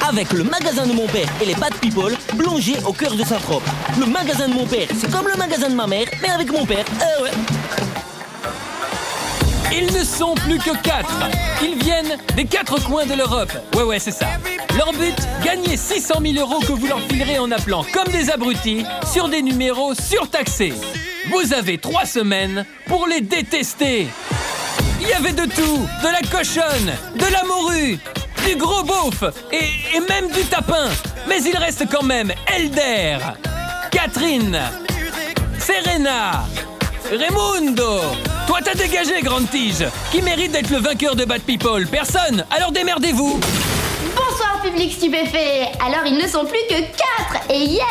Avec le magasin de mon père et les Bad People, plongés au cœur de Saint-Trope. Le magasin de mon père, c'est comme le magasin de ma mère, mais avec mon père. Ouais. Ils ne sont plus que 4. Ils viennent des 4 coins de l'Europe. Ouais, c'est ça. Leur but, gagner 600 000 € que vous leur filerez en appelant comme des abrutis sur des numéros surtaxés. Vous avez 3 semaines pour les détester. Il y avait de tout, de la cochonne, de la morue, du gros beauf et même du tapin. Mais il reste quand même Elder, Catherine, Serena, Raimundo. Toi, t'as dégagé, grande tige. Qui mérite d'être le vainqueur de Bad People? Personne. Alors démerdez-vous. Bonsoir public stupéfait. Alors ils ne sont plus que 4 et yes.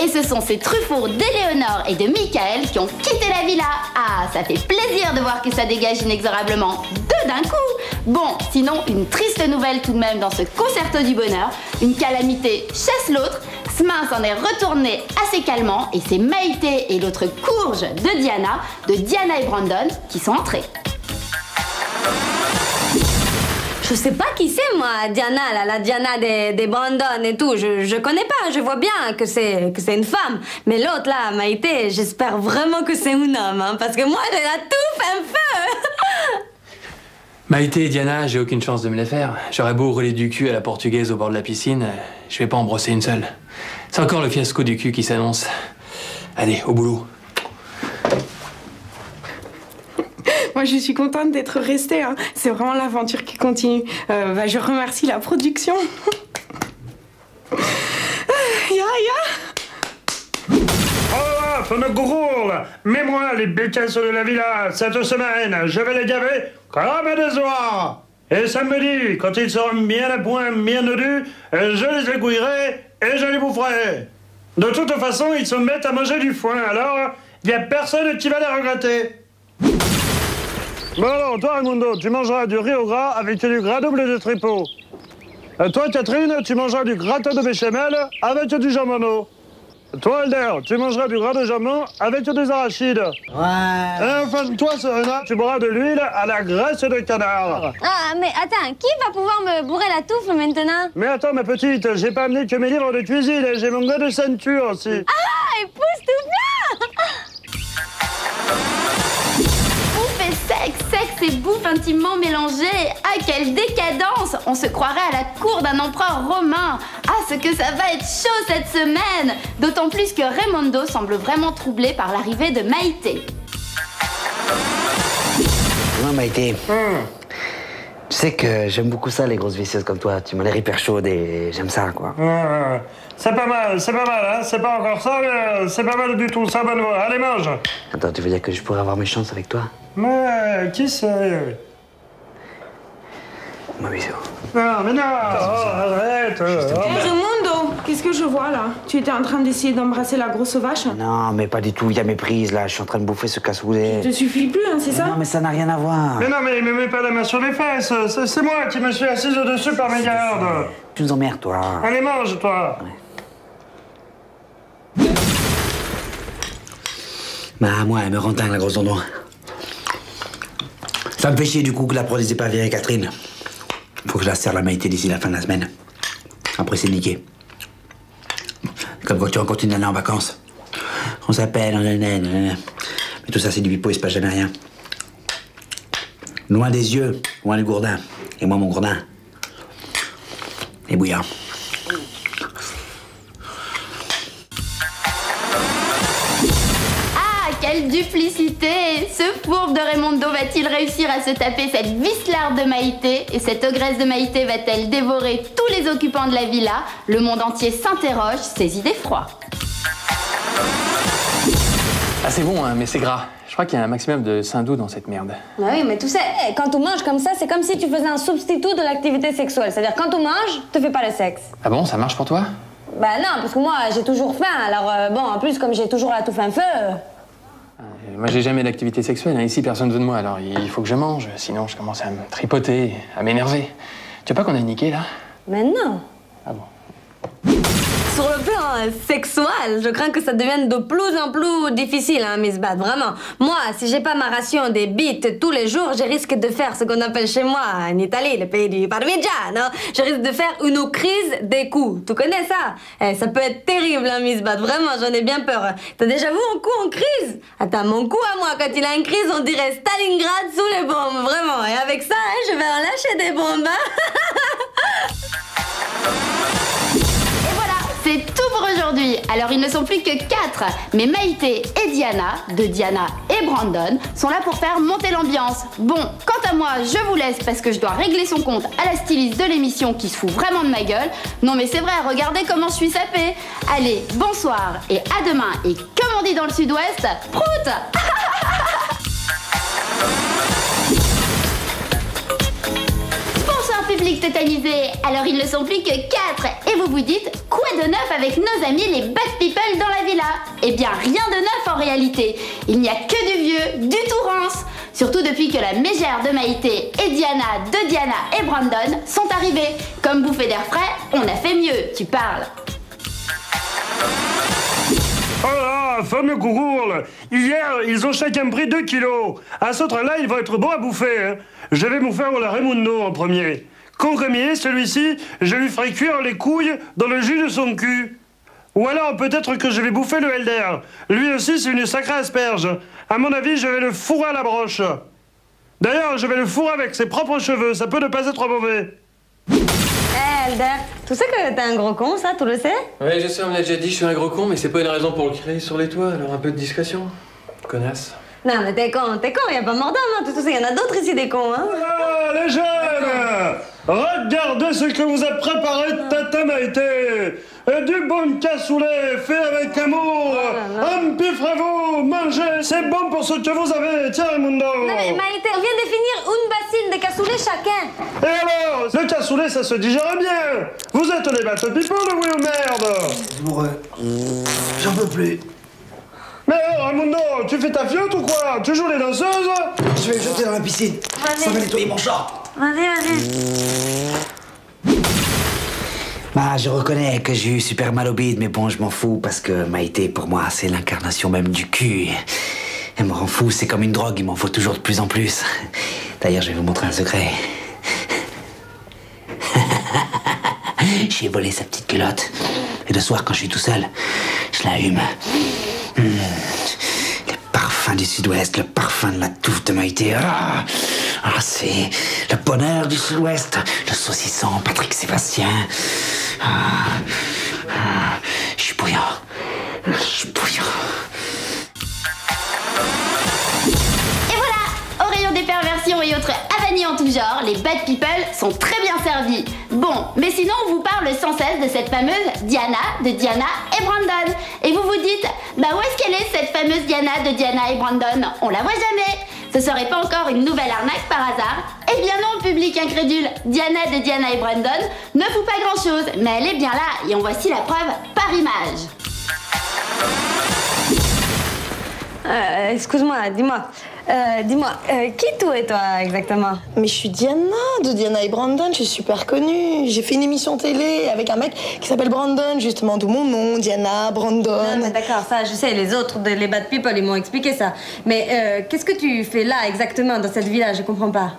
Et ce sont ces truffautes d'Éléonore et de Michael qui ont quitté la villa. Ah, ça fait plaisir de voir que ça dégage inexorablement 2 d'un coup. Bon, sinon une triste nouvelle tout de même dans ce concerto du bonheur. Une calamité chasse l'autre. Smin s'en est retourné assez calmement et c'est Maïté et l'autre courge de Diana et Brandon qui sont entrés. Je sais pas qui c'est, moi, Diana, là, la Diana des Brandon et tout. Je connais pas, je vois bien que c'est une femme. Mais l'autre, là, Maïté, j'espère vraiment que c'est un homme, hein, parce que moi, j'ai la touffe un feu. Maïté et Diana, j'ai aucune chance de me les faire. J'aurais beau rouler du cul à la portugaise au bord de la piscine, je vais pas en brosser une seule. C'est encore le fiasco du cul qui s'annonce. Allez, au boulot. Moi, je suis contente d'être restée. Hein. C'est vraiment l'aventure qui continue. Je remercie la production. Oh, femme gourou, mets-moi les bécasses de la villa cette semaine. Je vais les gaver comme des oies. Et samedi, quand ils seront bien à point, bien nudus, je les égouillerai et je les boufferai. De toute façon, ils se mettent à manger du foin, alors il n'y a personne qui va les regretter. Bon alors, toi Raimundo, tu mangeras du riz au gras avec du gras double de tripot. Toi Catherine, tu mangeras du gratin de béchamel avec du jambon. Toi Elder, tu mangeras du gras de jambon avec des arachides. Ouais. Et enfin, toi Serena, tu boiras de l'huile à la graisse de canard. Ah, mais attends, qui va pouvoir me bourrer la touffe maintenant? Mais attends ma petite, j'ai pas amené que mes livres de cuisine, j'ai mon gars de ceinture aussi. Ah, époustouflant! Sexe et bouffe intimement mélangées. Ah, quelle décadence! On se croirait à la cour d'un empereur romain. Ah, ce que ça va être chaud cette semaine! D'autant plus que Raimundo semble vraiment troublé par l'arrivée de Maïté. Moi, Maïté, tu sais que j'aime beaucoup ça, les grosses vicieuses comme toi. Tu m'as l'air hyper chaude et j'aime ça, quoi. C'est pas mal, hein. C'est pas encore ça, mais c'est pas mal du tout, ça, bonne voix. Allez, mange! Attends, tu veux dire que je pourrais avoir mes chances avec toi? Mais qui c'est? Moi, bisous. Non, mais non! Arrête! Raimundo, qu'est-ce que je vois là? Tu étais en train d'essayer d'embrasser la grosse vache? Non, mais pas du tout, il y a méprise, là. Je suis en train de bouffer ce cassoulet. Ça te suffit plus, hein, c'est ça? Non, mais ça n'a rien à voir. Mais non, mais il me met pas la main sur les fesses. C'est moi qui me suis assise au-dessus par mes gardes. Tu nous emmerdes, toi. Allez, mange, toi. Ouais. Bah, moi, elle me rend dingue, la grosse dondon. Ça me fait chier, du coup, que la prod n'ait pas viré Catherine. Faut que je la serre la Maïté d'ici la fin de la semaine. Après, c'est niqué. Comme quand tu rencontres une nana en vacances. On s'appelle, mais tout ça, c'est du pipeau, il se passe jamais rien. Loin des yeux, loin du gourdin. Et moi, mon gourdin, est bouillant. Quelle duplicité! Ce fourbe de Raimundo va-t-il réussir à se taper cette vislarde de Maïté? Et cette ogresse de Maïté va-t-elle dévorer tous les occupants de la villa? Le monde entier s'interroge, saisi d'effroi. Ah, c'est bon, hein, mais c'est gras. Je crois qu'il y a un maximum de Saint-Doux dans cette merde. Ah oui, mais tu sais, quand on mange comme ça, c'est comme si tu faisais un substitut de l'activité sexuelle. C'est-à-dire, quand on mange, tu fais pas le sexe. Ah bon, ça marche pour toi? Bah non, parce que moi, j'ai toujours faim. Alors, bon, en plus, comme j'ai toujours la touffe un feu... Moi, j'ai jamais d'activité sexuelle. Hein. Ici, personne veut de moi. Alors, il faut que je mange. Sinon, je commence à me tripoter, à m'énerver. Tu veux pas qu'on aille niquer, là? Mais non. Ah bon? Sur le plan sexuel, je crains que ça devienne de plus en plus difficile, hein, Miss Bat, vraiment. Moi, si j'ai pas ma ration des bites tous les jours, je risque de faire ce qu'on appelle chez moi, en Italie, le pays du parmigiano. Je risque de faire une crise des coups. Tu connais ça? Ça peut être terrible, hein, Miss Bat, vraiment, j'en ai bien peur. T'as déjà vu un coup en crise? Attends, mon coup à moi, quand il a une crise, on dirait Stalingrad sous les bombes, vraiment. Et avec ça, hein, je vais en lâcher des bombes, hein. C'est tout pour aujourd'hui. Alors ils ne sont plus que 4. Mais Maïté et Diana, de Diana et Brandon, sont là pour faire monter l'ambiance. Bon, quant à moi, je vous laisse parce que je dois régler son compte à la styliste de l'émission qui se fout vraiment de ma gueule. Non mais c'est vrai, regardez comment je suis sapée. Allez, bonsoir et à demain. Et comme on dit dans le sud-ouest, prout. Public tétanisé, alors ils ne sont plus que 4. Et vous vous dites, quoi de neuf avec nos amis les bad people dans la villa? Eh bien rien de neuf en réalité. Il n'y a que du vieux, du tout rance. Surtout depuis que la mégère de Maïté et Diana, de Diana et Brandon sont arrivés. Comme bouffée d'air frais, on a fait mieux, tu parles. Oh là, fameux cougourle. Hier, ils ont chacun pris 2 kilos. À ce train-là, ils vont être bons à bouffer. Hein. Je vais vous faire la Raimundo en premier. Con comme il est, celui-ci, je lui ferai cuire les couilles dans le jus de son cul. Ou alors, peut-être que je vais bouffer le Helder. Lui aussi, c'est une sacrée asperge. À mon avis, je vais le fourrer à la broche. D'ailleurs, je vais le fourrer avec ses propres cheveux. Ça peut ne pas être mauvais. Helder, tu sais que t'es un gros con, ça, tu le sais? Oui, je sais, on me l'a déjà dit, je suis un gros con, mais c'est pas une raison pour le crier sur les toits, alors un peu de discrétion. Connasse. Non, mais t'es con, y a pas mort d'homme, hein, tu sais, y en a d'autres ici des cons, hein. Ah, les jeunes! Regardez ce que vous a préparé Tata Maïté! Du bon cassoulet fait avec amour! Empiffrez-vous, mangez! C'est bon pour ce que vous avez! Tiens, Mundo! Non, mais Maïté, on vient de finir une bassine de cassoulet chacun! Et alors? Le cassoulet, ça se digère bien! Vous êtes les bad people, oui ou merde? J'en peux plus. Mais Raimundo, tu fais ta fiotte ou quoi? Tu joues les danseuses? Je vais le jeter dans la piscine. Ça va nettoyer mon chat. Vas-y. Bah, je reconnais que j'ai eu super mal au bide, mais bon, je m'en fous parce que Maïté, pour moi, c'est l'incarnation même du cul. Elle me rend fou, c'est comme une drogue, il m'en faut toujours de plus en plus. D'ailleurs, je vais vous montrer un secret. J'ai volé sa petite culotte. Et le soir, quand je suis tout seul, je la hume. Le parfum du sud-ouest, le parfum de la touffe de Maïté. C'est le bonheur du sud-ouest. Le saucisson, Patrick Sébastien. Je suis bouillant. Et voilà, au rayon des perversions et autres avanies en tout genre, les bad people sont très bien servis. Bon, mais sinon on vous parle sans cesse de cette fameuse Diana, de Diana et Brandon. Et vous vous dites, bah où est-ce qu'elle est cette fameuse Diana de Diana et Brandon? On la voit jamais. Ce serait pas encore une nouvelle arnaque par hasard? Eh bien non, public incrédule, Diana de Diana et Brandon ne fout pas grand chose, mais elle est bien là et en voici la preuve par image. Excuse-moi, dis-moi, qui tu es toi exactement? Mais je suis Diana, de Diana et Brandon, je suis super connue. J'ai fait une émission télé avec un mec qui s'appelle Brandon, justement, d'où mon nom, Diana, Brandon. Non, mais d'accord, ça, je sais, les autres, les bad people, ils m'ont expliqué ça. Mais qu'est-ce que tu fais là exactement dans cette villa? Je comprends pas.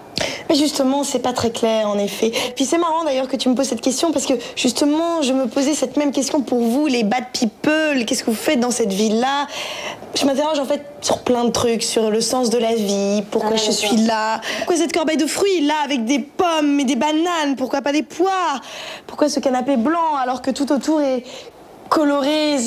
Mais justement, c'est pas très clair, en effet. Puis c'est marrant d'ailleurs que tu me poses cette question, parce que justement, je me posais cette même question pour vous, les bad people. Qu'est-ce que vous faites dans cette ville-là? Je m'interroge en fait sur plein de trucs, sur le sens de la vie, pourquoi je suis là, pourquoi cette corbeille de fruits là avec des pommes et des bananes, pourquoi pas des poires, pourquoi ce canapé blanc alors que tout autour est coloré.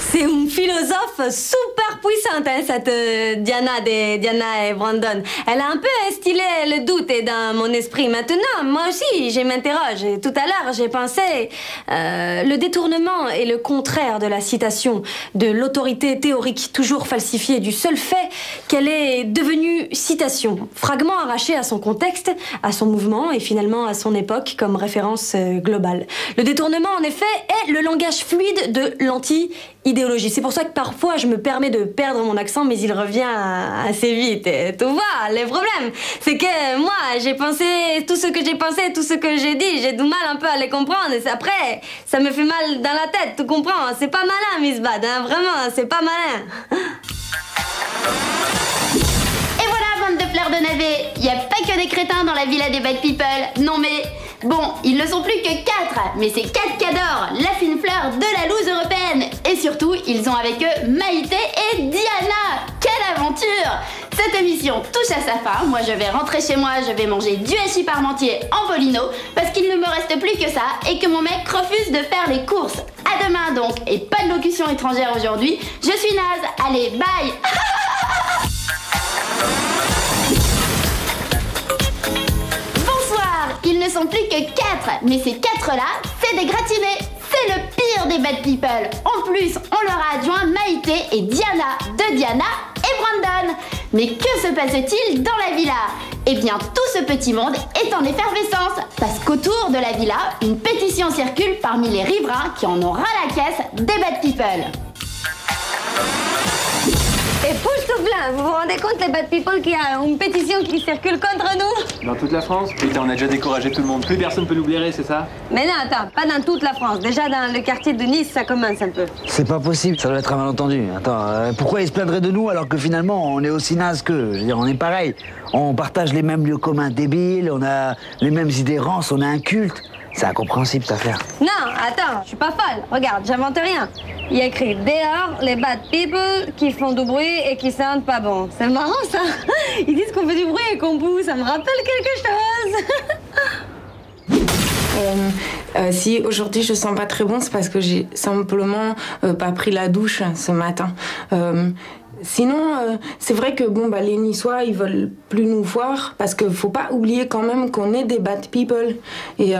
C'est une philosophe super puissante, hein, cette Diana et Brandon. Elle a un peu instillé le doute dans mon esprit. Maintenant, moi aussi, je m'interroge. Tout à l'heure, j'ai pensé... le détournement est le contraire de la citation, de l'autorité théorique toujours falsifiée, du seul fait qu'elle est devenue citation. Fragment arraché à son contexte, à son mouvement et finalement à son époque comme référence globale. Le détournement, en effet, est le langage fluide de l'anti-idéologie. C'est pour ça que parfois je me permets de perdre mon accent, mais il revient assez vite. Et tu vois, le problème, c'est que moi, j'ai pensé tout ce que j'ai pensé, tout ce que j'ai dit. J'ai du mal un peu à les comprendre. Et après, ça me fait mal dans la tête, tu comprends? C'est pas malin, Miss Bad, hein, vraiment, c'est pas malin. Et voilà, bande de fleurs de navet. Y a pas que des crétins dans la villa des Bad People. Non mais... Bon, ils ne sont plus que 4, mais c'est 4 cadors, la fine fleur de la loose européenne. Et surtout, ils ont avec eux Maïté et Diana. Quelle aventure! Cette émission touche à sa fin. Moi, je vais rentrer chez moi, je vais manger du hachis parmentier en bolino, parce qu'il ne me reste plus que ça et que mon mec refuse de faire les courses. À demain donc, et pas de locution étrangère aujourd'hui. Je suis naze, allez, bye. Ils ne sont plus que 4, mais ces 4-là, c'est des gratinés. C'est le pire des Bad People. En plus, on leur a adjoint Maïté et Diana, de Diana et Brandon. Mais que se passe-t-il dans la villa? Eh bien, tout ce petit monde est en effervescence, parce qu'autour de la villa, une pétition circule parmi les riverains qui en ont ras la caisse des Bad People. Et pousse-toi, vous vous rendez compte, les Bad People, qu'il y a une pétition qui circule contre nous? Dans toute la France? Putain, on a déjà découragé tout le monde. Plus personne peut nous blairer, c'est ça? Mais non, attends, pas dans toute la France. Déjà dans le quartier de Nice, ça commence un peu. C'est pas possible, ça doit être un malentendu. Attends, pourquoi ils se plaindraient de nous alors que finalement on est aussi naze qu'eux? Je veux dire, on est pareil. On partage les mêmes lieux communs débiles, on a les mêmes idées rances, on a un culte. C'est incompréhensible, cette affaire. Non, attends, je suis pas folle. Regarde, j'invente rien. Il y a écrit dehors les bad people qui font du bruit et qui sentent pas bon. C'est marrant, ça. Ils disent qu'on fait du bruit et qu'on boue. Ça me rappelle quelque chose. Si aujourd'hui je sens pas très bon, c'est parce que j'ai simplement pas pris la douche ce matin. Sinon, c'est vrai que bon, les Niçois, ils veulent plus nous voir parce qu'il faut pas oublier quand même qu'on est des bad people. Et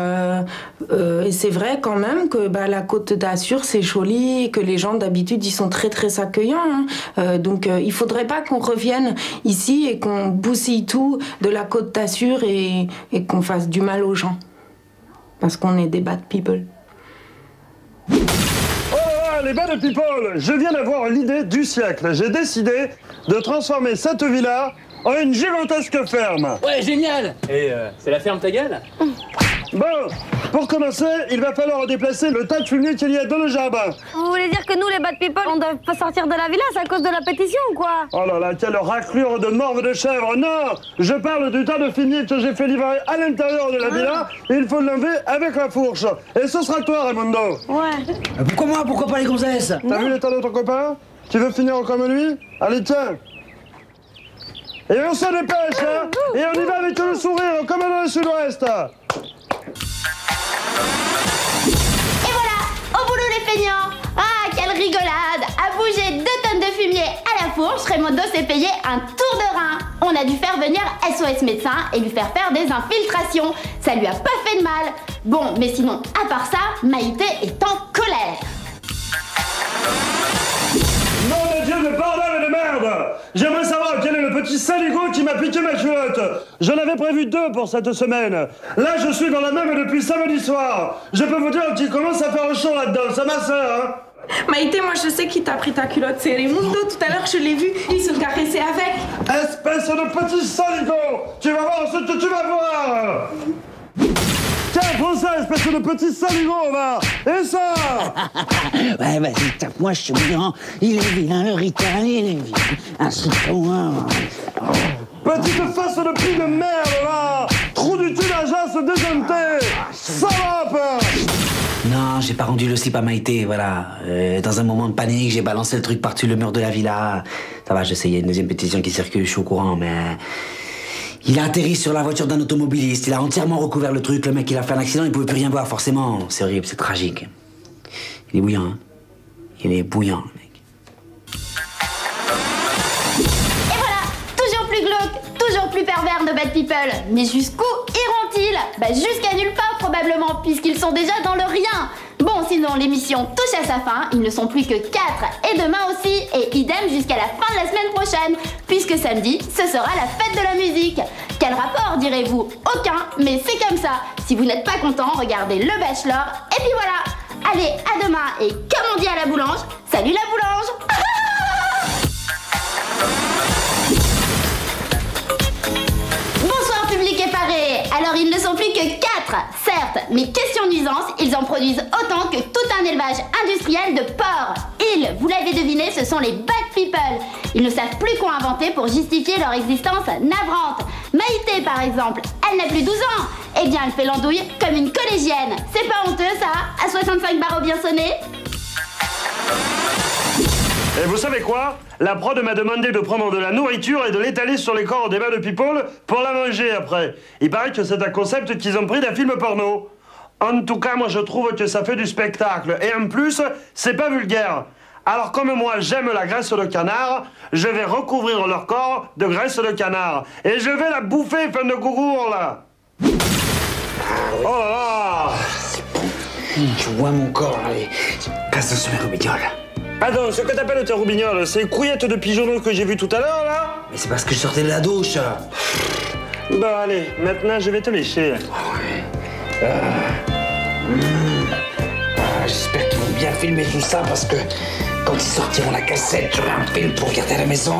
c'est vrai quand même que la Côte d'Azur, c'est joli et que les gens d'habitude, ils sont très très accueillants. Hein. Donc, il faudrait pas qu'on revienne ici et qu'on bousille tout de la Côte d'Azur et qu'on fasse du mal aux gens. Parce qu'on est des bad people. Les Bad People, je viens d'avoir l'idée du siècle. J'ai décidé de transformer cette villa en une gigantesque ferme. Ouais, génial! Et c'est la ferme ta gueule? Bon, pour commencer, il va falloir déplacer le tas de fumier qu'il y a dans le jardin. Vous voulez dire que nous, les bad people, on doit pas sortir de la villa, c'est à cause de la pétition ou quoi? Oh là là, quelle raclure de morve de chèvre! Non! Je parle du tas de fumier que j'ai fait livrer à l'intérieur de la villa. Il faut l'enlever avec la fourche. Et ce sera toi, Raimundo. Ouais. Pourquoi moi? Pourquoi pas les gonzesses? T'as vu l'état de ton copain? Tu veux finir comme lui? Allez, tiens! Et on se dépêche, hein! Et on y va avec le sourire, comme dans le sud-ouest! Et voilà, au boulot les feignants. Ah, quelle rigolade. À bouger 2 tonnes de fumier à la fourche, Raimundo s'est payé un tour de rein. On a dû faire venir SOS médecin et lui faire des infiltrations. Ça lui a pas fait de mal. Bon, mais sinon, à part ça, Maïté est en colère. Nom de Dieu de bordel et de merde! J'aimerais savoir quel est le petit saligo qui m'a piqué ma culotte. J'en avais prévu 2 pour cette semaine. Là, je suis dans la même depuis samedi soir. Je peux vous dire qu'il commence à faire chaud là-dedans. Ça m'assure, hein? Maïté, moi je sais qui t'a pris ta culotte, c'est Raimundo. Tout à l'heure je l'ai vu, il se caressait avec. Espèce de petit saligo! Tu vas voir ce que tu vas voir! Tiens, prends ça, espèce de petit saligo, va! Et ça! Ouais, vas-y, tape-moi, je suis bien. Il est vilain, le rital, il est vilain. Un citron, Petite face de pie de merde, là! Trou du cul d'agence déjanté! Salope! Non, j'ai pas rendu le slip à Maïté, voilà. Dans un moment de panique, j'ai balancé le truc par-dessus le mur de la villa. Ça va, je sais, il y a une deuxième pétition qui circule, je suis au courant, mais... Il a atterri sur la voiture d'un automobiliste, il a entièrement recouvert le truc, le mec il a fait un accident, il pouvait plus rien voir, forcément. C'est horrible, c'est tragique. Il est bouillant, hein. Il est bouillant, le mec. Et voilà, toujours plus glauque, toujours plus pervers de Bad People. Mais jusqu'où iront-ils? Jusqu'à nulle part probablement, puisqu'ils sont déjà dans le rien. Bon, sinon l'émission touche à sa fin, ils ne sont plus que 4, et demain aussi, et idem jusqu'à la fin de la semaine prochaine, puisque samedi, ce sera la fête de la musique. Quel rapport, direz-vous? Aucun, mais c'est comme ça. Si vous n'êtes pas content, regardez Le Bachelor, et puis voilà. Allez, à demain, et comme on dit à la boulange, salut la boulange. Alors ils ne sont plus que 4, certes, mais question nuisance, ils en produisent autant que tout un élevage industriel de porcs. Ils, vous l'avez deviné, ce sont les bad people. Ils ne savent plus quoi inventer pour justifier leur existence navrante. Maïté, par exemple, elle n'a plus 12 ans. Eh bien, elle fait l'andouille comme une collégienne. C'est pas honteux, ça, à 65 barreaux bien sonnés? Et vous savez quoi? La prod m'a demandé de prendre de la nourriture et de l'étaler sur les corps des bad people pour la manger après. Il paraît que c'est un concept qu'ils ont pris d'un film porno. En tout cas, moi je trouve que ça fait du spectacle. Et en plus, c'est pas vulgaire. Alors comme moi j'aime la graisse de canard, je vais recouvrir leur corps de graisse de canard. Et je vais la bouffer, fin de gougour, là. Oh là là! Je vois mon corps, là, les casse sur mes roubignoles. Attends, ce que t'appelles tes roubignoles, c'est les couillettes de pigeonneaux que j'ai vues tout à l'heure, là? Mais c'est parce que je sortais de la douche. Bon, allez, maintenant je vais te lécher. J'espère qu'ils vont bien filmer tout ça parce que quand ils sortiront la cassette, j'aurai un film pour regarder à la maison.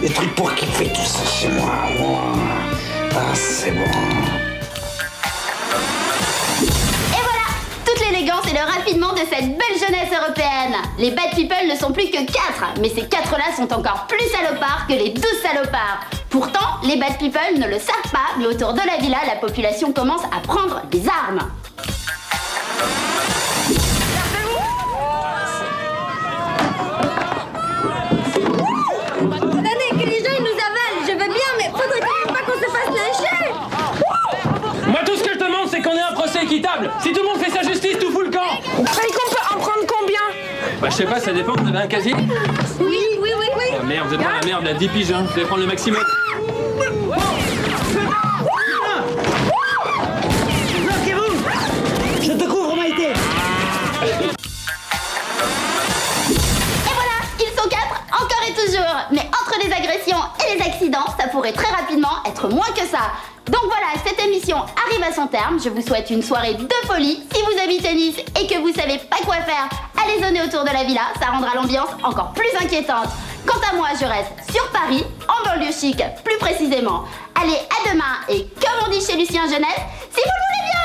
Des trucs pour kiffer tout ça chez moi. Ah, c'est bon. L'élégance et le raffinement de cette belle jeunesse européenne. Les bad people ne sont plus que 4, mais ces 4-là sont encore plus salopards que les 12 salopards. Pourtant, les bad people ne le savent pas, mais autour de la villa, la population commence à prendre des armes. Attendez, que les gens ils nous avalent, je veux bien, mais faudrait quand même pas qu'on se fasse lyncher. Moi, tout ce que je demande, c'est qu'on ait un procès équitable. Si tout le monde fait sa justice, tout fout le camp. Qu'on peut en prendre combien? Bah, je sais pas, ça dépend. Vous avez un casier? Oui. Oh, merde, vous êtes dans la merde, là, 10 piges, hein. Vous allez prendre le maximum. Bloquez-vous! Je te couvre, Maïté! Et voilà, ils sont 4, encore et toujours. Mais entre les agressions et les accidents, ça pourrait très rapidement être moins que ça. Donc voilà, cette émission arrive à son terme. Je vous souhaite une soirée de folie. Si vous habitez Nice et que vous savez pas quoi faire, allez zoner autour de la villa, ça rendra l'ambiance encore plus inquiétante. Quant à moi, je reste sur Paris, en banlieue chic, plus précisément. Allez, à demain et comme on dit chez Lucien Jeunesse, si vous le voulez bien.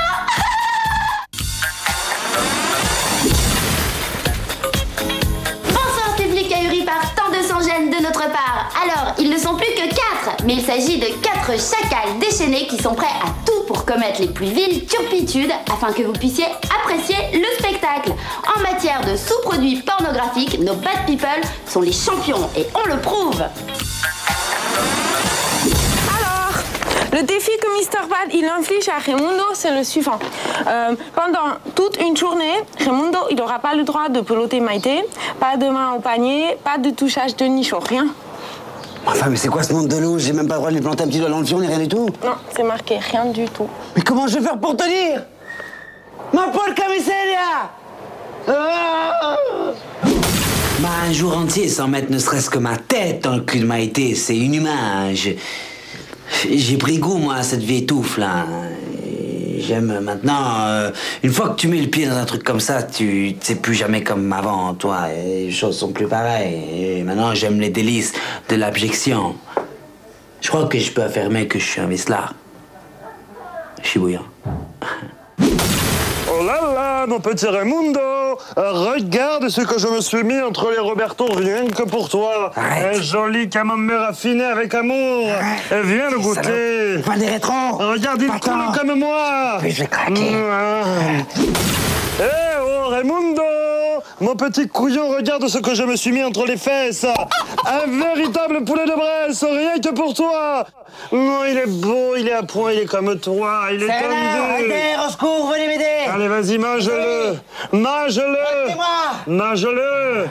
Bonsoir public ahuri par tant de sans-gêne de notre part. Alors, ils ne sont plus que 4, mais il s'agit de 4 chacals déchaînés qui sont prêts à tout pour commettre les plus viles turpitudes afin que vous puissiez apprécier le spectacle. En matière de sous-produits pornographiques, nos bad people sont les champions et on le prouve. Alors, le défi que Mr. Bad il inflige à Raimundo, c'est le suivant. Pendant toute une journée, Raimundo il n'aura pas le droit de peloter Maïté, pas de main au panier, pas de touchage de nichon, rien. Enfin, mais c'est quoi ce monde de louche? J'ai même pas le droit de lui planter un petit doigt dans le fion, ni rien du tout. Non, c'est marqué, rien du tout. Mais comment je vais faire pour tenir? Ma porca miseria! Un jour entier sans mettre ne serait-ce que ma tête dans le cul de Maïté, c'est inhumain. J'ai pris goût, moi, à cette vieille touffe, là. J'aime maintenant... une fois que tu mets le pied dans un truc comme ça, tu sais plus jamais comme avant, toi. Et les choses sont plus pareilles. Et maintenant, j'aime les délices de l'abjection. Je crois que je peux affirmer que je suis un vicelard. Je suis bouillant. Oh là là, mon petit Raimundo, regarde ce que je me suis mis entre les Roberto rien que pour toi. Arrête. Un joli camembert affiné avec amour. Arrête. Viens le goûter. Pas des rétros. Regarde, il coule comme moi. Puis je vais craquer. Eh oh, Raimundo, mon petit couillon, regarde ce que je me suis mis entre les fesses. Un véritable poulet de Bresse, rien que pour toi. Non, il est beau, il est à point, il est comme toi, il est tendu. Arrêtez, au secours, venez m'aider. Allez, vas-y, mange-le. Mange-le. Mange-le.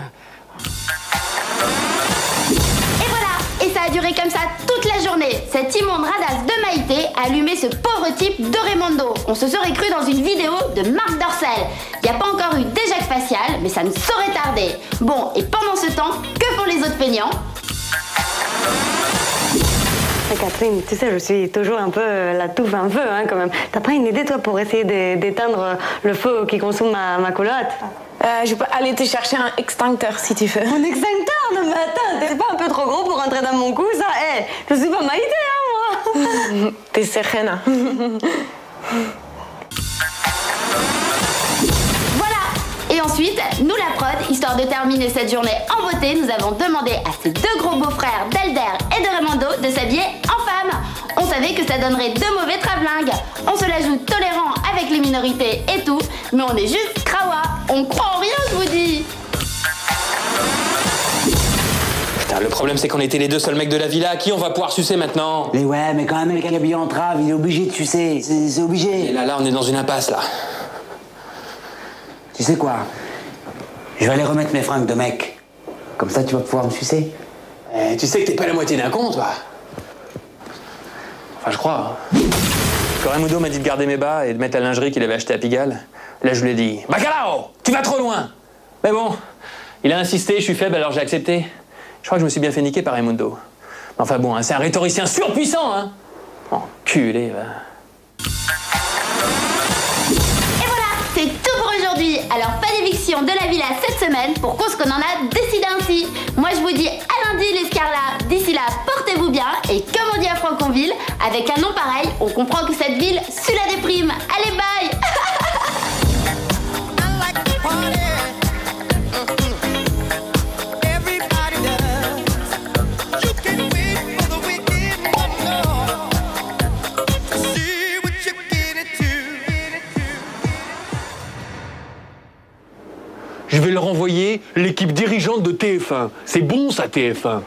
Et voilà, et ça a duré comme ça toute la journée. Cette immonde radasse de Maïté a allumé ce pauvre type de Raimundo. On se serait cru dans une vidéo de Marc Dorcel. Il n'y a pas encore eu d'éject facial, mais ça ne saurait tarder. Bon, et pendant ce temps, que font les autres peignants? Catherine, tu sais, je suis toujours un peu la touffe un peu, hein, quand même. T'as pas une idée, toi, pour essayer d'éteindre le feu qui consomme ma culotte? Je peux aller te chercher un extincteur si tu veux. Un extincteur? Non mais attends, c'est pas un peu trop gros pour rentrer dans mon cou, ça? Eh, je suis pas Maïté, hein, moi. T'es serena. Voilà. Et ensuite, nous la prod, histoire de terminer cette journée en beauté, nous avons demandé à ces deux gros beaux-frères d'Elder et de Raimondo de s'habiller en femme. On savait que ça donnerait deux mauvais travellingues. On se la joue tolérant avec les minorités et tout, mais on est juste krawa. On croit en rien, je vous dis. Putain, le problème c'est qu'on était les deux seuls mecs de la villa. À qui on va pouvoir sucer maintenant? Mais ouais, mais quand un mec habillé en trave, il est obligé de sucer. C'est obligé. Et là, on est dans une impasse, là. Tu sais quoi? Je vais aller remettre mes fringues de mec. Comme ça, tu vas pouvoir me sucer. Tu sais que t'es pas la moitié d'un con, toi. Enfin, je crois. Hein. Quand Raimundo m'a dit de garder mes bas et de mettre la lingerie qu'il avait achetée à Pigalle, là, je lui ai dit « Bacalao, tu vas trop loin !» Mais bon, il a insisté, je suis faible, alors j'ai accepté. Je crois que je me suis bien fait niquer par Raimundo. Enfin bon, hein, c'est un rhétoricien surpuissant, hein. Enculé, va. Et voilà, c'est tout pour aujourd'hui. Alors pas d'éviction de la villa cette semaine pour cause qu'on en a décidé ainsi. Moi je vous dis à lundi les Scarlats. D'ici là, portez-vous bien et comme on dit à Franconville, avec un nom pareil, on comprend que cette ville suit la déprime. Allez bye. Je vais leur envoyer l'équipe dirigeante de TF1. C'est bon ça, TF1.